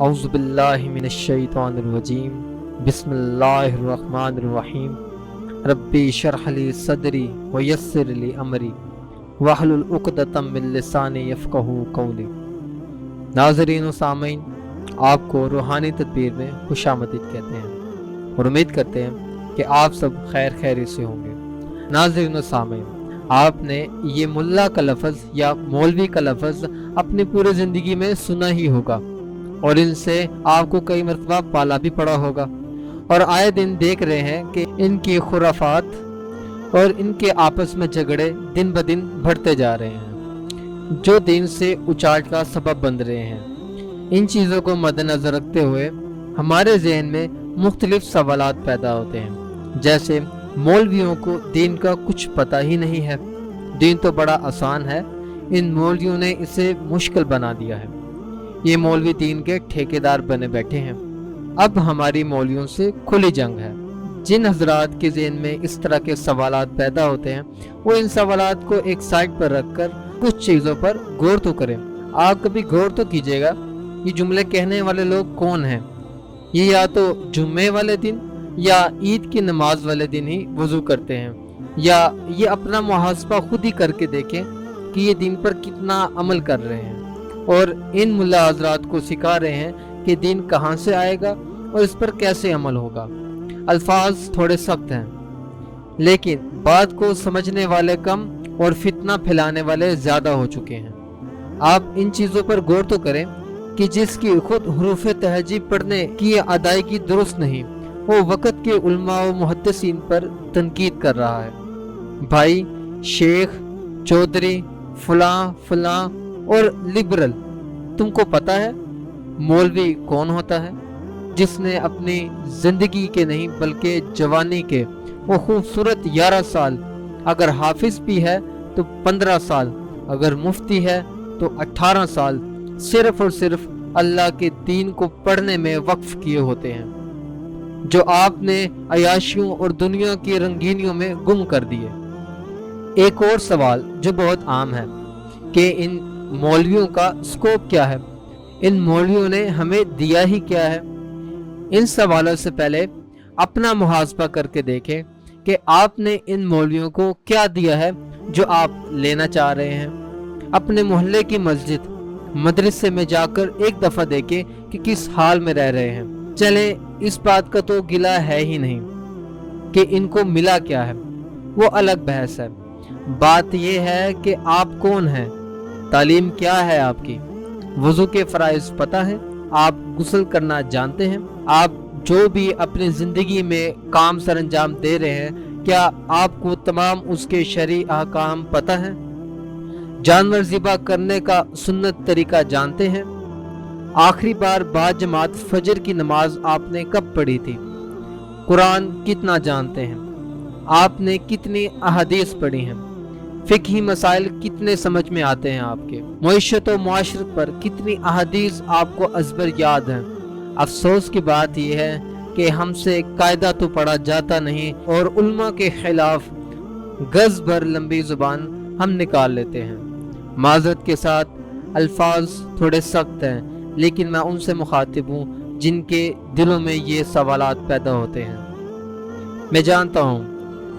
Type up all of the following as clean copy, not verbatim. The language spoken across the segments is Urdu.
اعوذ باللہ من الشیطان الرجیم بسم اللہ الرحمن الرحیم ربی اشرح لی صدری ویسر لی امری واحلل عقدۃ من لسانی یفقہوا قولی۔ ناظرین و سامعین، آپ کو روحانی تدبیر میں خوش آمدید کہتے ہیں اور امید کرتے ہیں کہ آپ سب خیر خیریت سے ہوں گے۔ ناظرین و سامعین، آپ نے یہ ملا کا لفظ یا مولوی کا لفظ اپنی پوری زندگی میں سنا ہی ہوگا اور ان سے آپ کو کئی مرتبہ پالا بھی پڑا ہوگا، اور آئے دن دیکھ رہے ہیں کہ ان کی خرافات اور ان کے آپس میں جھگڑے دن بدن بڑھتے جا رہے ہیں جو دین سے اچاٹ کا سبب بن رہے ہیں۔ ان چیزوں کو مد نظر رکھتے ہوئے ہمارے ذہن میں مختلف سوالات پیدا ہوتے ہیں، جیسے مولویوں کو دین کا کچھ پتہ ہی نہیں ہے، دین تو بڑا آسان ہے، ان مولویوں نے اسے مشکل بنا دیا ہے، یہ مولوی دین کے ٹھیکیدار بنے بیٹھے ہیں۔ اب ہماری مولویوں سے کھلی جنگ ہے۔ جن حضرات کے ذہن میں اس طرح کے سوالات پیدا ہوتے ہیں وہ ان سوالات کو ایک سائڈ پر رکھ کر کچھ چیزوں پر غور تو کریں۔ آپ کبھی غور تو کیجیے گا، یہ جملے کہنے والے لوگ کون ہیں؟ یہ یا تو جمعے والے دن یا عید کی نماز والے دن ہی وضو کرتے ہیں، یا یہ اپنا محاسبہ خود ہی کر کے دیکھیں کہ یہ دین پر کتنا عمل کر رہے ہیں، اور ان ملا حضرات کو سکھا رہے ہیں کہ دین کہاں سے آئے گا اور اس پر کیسے عمل ہوگا۔ الفاظ تھوڑے سخت ہیں لیکن بات کو سمجھنے والے کم اور فتنہ پھیلانے والے زیادہ ہو چکے ہیں۔ آپ ان چیزوں پر غور تو کریں کہ جس کی خود حروف تہجی پڑھنے کی ادائیگی درست نہیں، وہ وقت کے علماء و محدثین پر تنقید کر رہا ہے۔ بھائی، شیخ، چودھری، فلاں فلاں اور لبرل، تم کو پتہ ہے مولوی کون ہوتا ہے؟ جس نے اپنی زندگی کے نہیں بلکہ جوانی کے وہ خوبصورت 11 سال، اگر حافظ بھی ہے تو 15 سال، اگر مفتی ہے تو 18 سال، صرف اور صرف اللہ کے دین کو پڑھنے میں وقف کیے ہوتے ہیں، جو آپ نے عیاشیوں اور دنیا کی رنگینیوں میں گم کر دیے۔ ایک اور سوال جو بہت عام ہے کہ ان مولویوں کا سکوپ کیا ہے، ان مولویوں نے ہمیں دیا ہی کیا ہے؟ ان سوالوں سے پہلے اپنا محاسبہ کر کے دیکھیں کہ آپ نے ان مولویوں کو کیا دیا ہے جو آپ لینا چاہ رہے ہیں۔ اپنے محلے کی مسجد، مدرسے میں جا کر ایک دفعہ دیکھیں کہ کس حال میں رہ رہے ہیں۔ چلیں، اس بات کا تو گلہ ہے ہی نہیں کہ ان کو ملا کیا ہے، وہ الگ بحث ہے۔ بات یہ ہے کہ آپ کون ہیں، تعلیم کیا ہے آپ کی، وضو کے فرائض پتہ ہے، آپ غسل کرنا جانتے ہیں، آپ جو بھی اپنی زندگی میں کام سر انجام دے رہے ہیں کیا آپ کو تمام اس کے شرعی احکام پتہ ہیں؟ جانور ذبح کرنے کا سنت طریقہ جانتے ہیں؟ آخری بار باجماعت فجر کی نماز آپ نے کب پڑھی تھی؟ قرآن کتنا جانتے ہیں؟ آپ نے کتنی احادیث پڑھی ہیں؟ فقہی مسائل کتنے سمجھ میں آتے ہیں آپ کے؟ معیشت و معاشرت پر کتنی احادیث آپ کو ازبر یاد ہیں؟ افسوس کی بات یہ ہے کہ ہم سے قاعدہ تو پڑھا جاتا نہیں اور علماء کے خلاف گز بھر لمبی زبان ہم نکال لیتے ہیں۔ معذرت کے ساتھ الفاظ تھوڑے سخت ہیں لیکن میں ان سے مخاطب ہوں جن کے دلوں میں یہ سوالات پیدا ہوتے ہیں۔ میں جانتا ہوں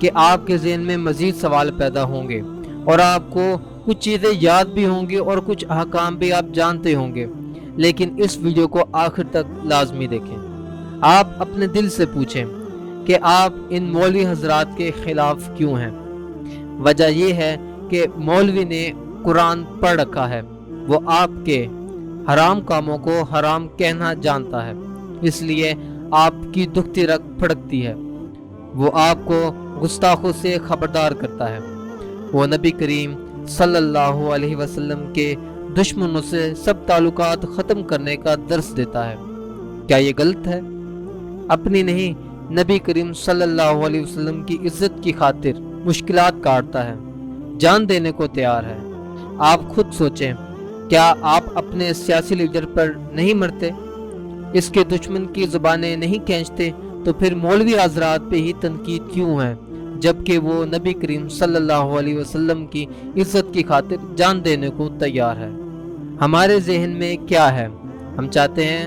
کہ آپ کے ذہن میں مزید سوال پیدا ہوں گے اور آپ کو کچھ چیزیں یاد بھی ہوں گی اور کچھ احکام بھی آپ جانتے ہوں گے، لیکن اس ویڈیو کو آخر تک لازمی دیکھیں۔ آپ اپنے دل سے پوچھیں کہ آپ ان مولوی حضرات کے خلاف کیوں ہیں۔ وجہ یہ ہے کہ مولوی نے قرآن پڑھ رکھا ہے، وہ آپ کے حرام کاموں کو حرام کہنا جانتا ہے، اس لیے آپ کی دکھتی رگ پھڑکتی ہے، وہ آپ کو گستاخوں سے خبردار کرتا ہے، وہ نبی کریم صلی اللہ علیہ وسلم کے دشمنوں سے سب تعلقات ختم کرنے کا درس دیتا ہے۔ کیا یہ غلط ہے؟ اپنی نہیں، نبی کریم صلی اللہ علیہ وسلم کی عزت کی خاطر مشکلات کاٹتا ہے، جان دینے کو تیار ہے۔ آپ خود سوچیں، کیا آپ اپنے سیاسی لیڈر پر نہیں مرتے، اس کے دشمن کی زبانیں نہیں کھینچتے، تو پھر مولوی حضرات پہ ہی تنقید کیوں ہے جبکہ وہ نبی کریم صلی اللہ علیہ وسلم کی عزت کی خاطر جان دینے کو تیار ہے؟ ہمارے ذہن میں کیا ہے؟ ہم چاہتے ہیں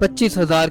25,000